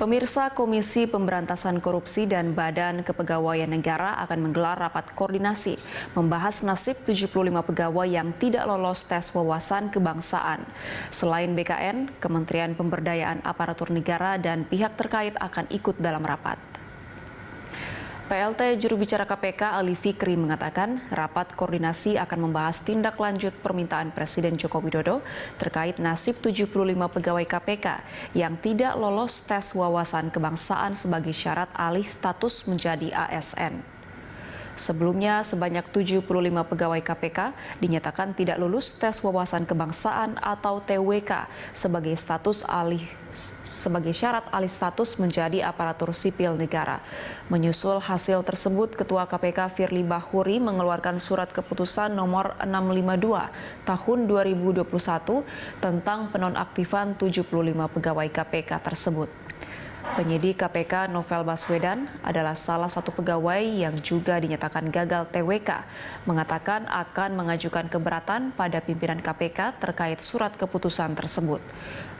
Pemirsa, Komisi Pemberantasan Korupsi dan Badan Kepegawaian Negara akan menggelar rapat koordinasi membahas nasib 75 pegawai yang tidak lolos tes wawasan kebangsaan. Selain BKN, Kementerian Pemberdayaan Aparatur Negara dan pihak terkait akan ikut dalam rapat. PLT Juru Bicara KPK Ali Fikri mengatakan rapat koordinasi akan membahas tindak lanjut permintaan Presiden Joko Widodo terkait nasib 75 pegawai KPK yang tidak lolos tes wawasan kebangsaan sebagai syarat alih status menjadi ASN. Sebelumnya, sebanyak 75 pegawai KPK dinyatakan tidak lulus tes wawasan kebangsaan atau TWK sebagai syarat alih status menjadi aparatur sipil negara. Menyusul hasil tersebut, Ketua KPK Firly Bahuri mengeluarkan surat keputusan nomor 652 tahun 2021 tentang penonaktifan 75 pegawai KPK tersebut. Penyidik KPK Novel Baswedan adalah salah satu pegawai yang juga dinyatakan gagal TWK, mengatakan akan mengajukan keberatan pada pimpinan KPK terkait surat keputusan tersebut.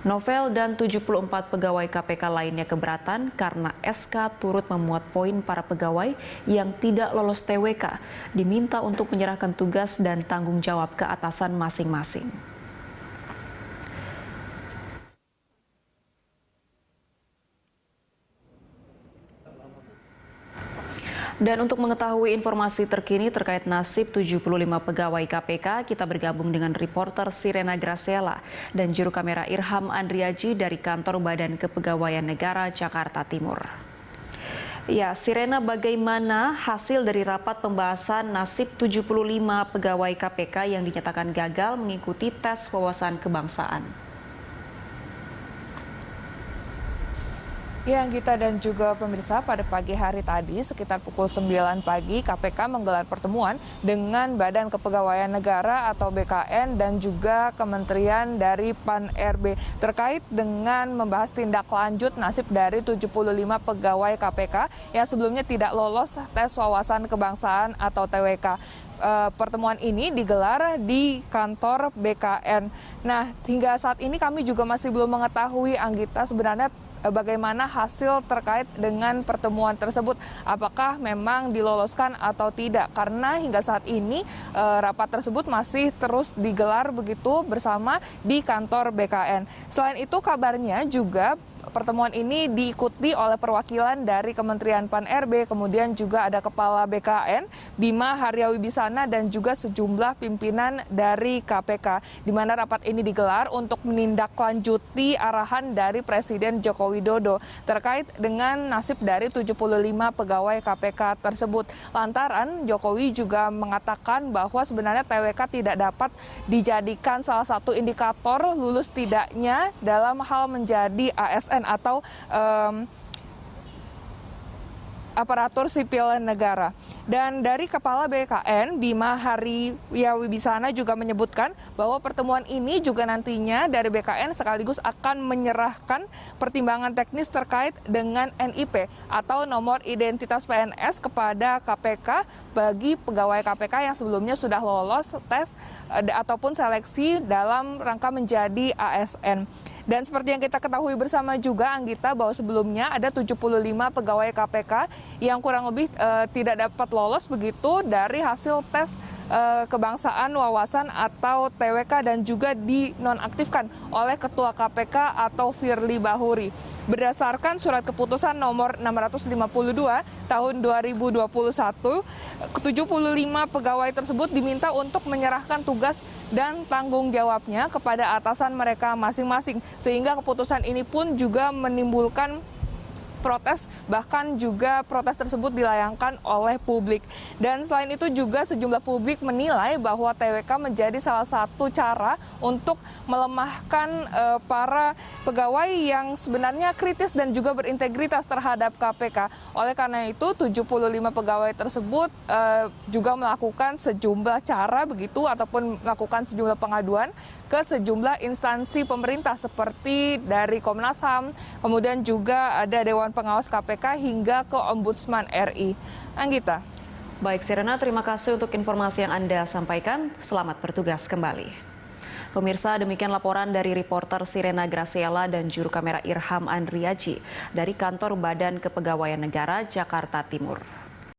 Novel dan 74 pegawai KPK lainnya keberatan karena SK turut memuat poin para pegawai yang tidak lolos TWK, diminta untuk menyerahkan tugas dan tanggung jawab ke atasan masing-masing. Dan untuk mengetahui informasi terkini terkait nasib 75 pegawai KPK, kita bergabung dengan reporter Sirena Graciela dan juru kamera Irham Andriaji dari Kantor Badan Kepegawaian Negara Jakarta Timur. Ya, Sirena, bagaimana hasil dari rapat pembahasan nasib 75 pegawai KPK yang dinyatakan gagal mengikuti tes wawasan kebangsaan? Ya, Gita dan juga pemirsa, pada pagi hari tadi sekitar pukul 9 pagi KPK menggelar pertemuan dengan Badan Kepegawaian Negara atau BKN dan juga Kementerian dari PAN-RB terkait dengan membahas tindak lanjut nasib dari 75 pegawai KPK yang sebelumnya tidak lolos tes wawasan kebangsaan atau TWK. Pertemuan ini digelar di kantor BKN. Nah, hingga saat ini kami juga masih belum mengetahui, Anggita, sebenarnya bagaimana hasil terkait dengan pertemuan tersebut, apakah memang diloloskan atau tidak, karena hingga saat ini rapat tersebut masih terus digelar begitu bersama di kantor BKN. Selain itu kabarnya juga pertemuan ini diikuti oleh perwakilan dari Kementerian PAN-RB, kemudian juga ada Kepala BKN, Bima Haryawibisana, dan juga sejumlah pimpinan dari KPK, di mana rapat ini digelar untuk menindaklanjuti arahan dari Presiden Joko Widodo terkait dengan nasib dari 75 pegawai KPK tersebut. Lantaran Jokowi juga mengatakan bahwa sebenarnya TWK tidak dapat dijadikan salah satu indikator lulus tidaknya dalam hal menjadi ASN atau aparatur sipil negara. Dan dari Kepala BKN, Bima Haryawibisana juga menyebutkan bahwa pertemuan ini juga nantinya dari BKN sekaligus akan menyerahkan pertimbangan teknis terkait dengan NIP atau nomor identitas PNS kepada KPK bagi pegawai KPK yang sebelumnya sudah lolos tes ataupun seleksi dalam rangka menjadi ASN. Dan seperti yang kita ketahui bersama juga, Anggita, bahwa sebelumnya ada 75 pegawai KPK yang kurang lebih tidak dapat lolos begitu dari hasil tes kebangsaan wawasan atau TWK dan juga dinonaktifkan oleh Ketua KPK atau Firly Bahuri. Berdasarkan surat keputusan nomor 652 tahun 2021, 75 pegawai tersebut diminta untuk menyerahkan tugas dan tanggung jawabnya kepada atasan mereka masing-masing. Sehingga keputusan ini pun juga menimbulkan protes, bahkan juga protes tersebut dilayangkan oleh publik. Dan selain itu juga sejumlah publik menilai bahwa TWK menjadi salah satu cara untuk melemahkan para pegawai yang sebenarnya kritis dan juga berintegritas terhadap KPK. Oleh karena itu 75 pegawai tersebut juga melakukan sejumlah cara begitu ataupun melakukan sejumlah pengaduan ke sejumlah instansi pemerintah seperti dari Komnas HAM, kemudian juga ada Dewan Pengawas KPK hingga ke Ombudsman RI. Anggita. Baik, Sirena, terima kasih untuk informasi yang Anda sampaikan. Selamat bertugas kembali. Pemirsa, demikian laporan dari reporter Sirena Graciela dan juru kamera Irham Andriaji dari kantor Badan Kepegawaian Negara Jakarta Timur.